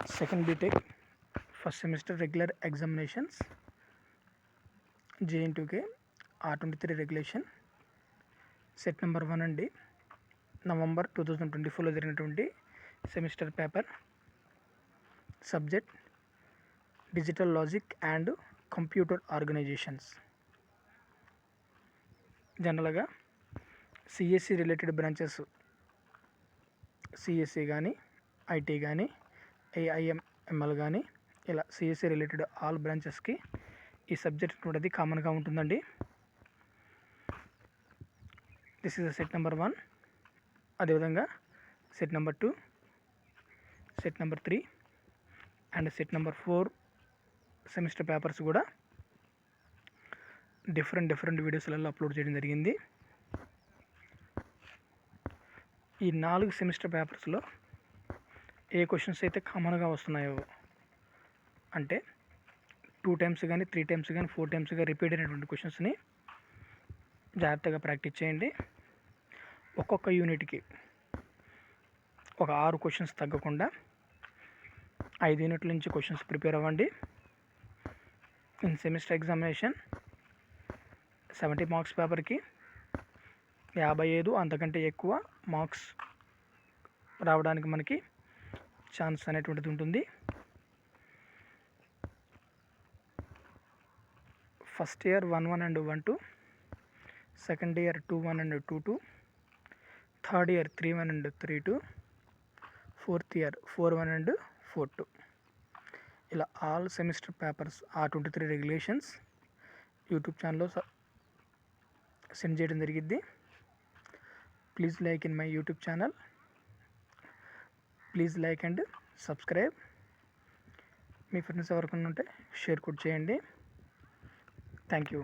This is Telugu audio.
Second BTech first semester regular examinations JN2K R23 regulation set number 1 అండి. నవంబర్ 2024లో జరిగినటువంటి semester paper subject digital logic and computer organizations. జనరల్గా సిఎస్సి రిలేటెడ్ బ్రాంచెస్ సిఎస్సి కానీ ఐటీ కానీ ఏఐఎంఎల్ కానీ ఇలా సిఎస్సి రిలేటెడ్ ఆల్ బ్రాంచెస్కి ఈ సబ్జెక్ట్ అనేది కామన్గా ఉంటుందండి. This is set number 1. అదేవిధంగా set number 2, set number 3 and set number 4 semester papers కూడా డిఫరెంట్ వీడియోస్లలో అప్లోడ్ చేయడం జరిగింది. ఈ 4 సెమిస్టర్ పేపర్స్లో ఏ క్వశ్చన్స్ అయితే కామన్గా వస్తున్నాయో అంటే 2 times కానీ 3 times కానీ 4 timesగా రిపీట్ అయినటువంటి క్వశ్చన్స్ని జాగ్రత్తగా ప్రాక్టీస్ చేయండి. ఒక్కొక్క యూనిట్కి ఒక 6 క్వశ్చన్స్ తగ్గకుండా 5 యూనిట్ల నుంచి క్వశ్చన్స్ ప్రిపేర్ అవ్వండి. ఇన్ సెమిస్టర్ ఎగ్జామినేషన్ 70 మార్క్స్ పేపర్కి 55 అంతకంటే ఎక్కువ మార్క్స్ రావడానికి మనకి ఛాన్స్ అనేటువంటిది ఉంటుంది. First year 1-1 and 1-2, second year 2-1 and 2-2, third year 3-1 and 3-2, fourth year 4-1 and 4-2. ఇలా all semester papers R23 regulations YouTube ఛానల్లో సెండ్ చేయడం జరిగిద్ది. Please like in my YouTube channel. Please like and subscribe. Me friends ఎవరికైనా ఉంటే షేర్ కూడా చేయండి. Thank you.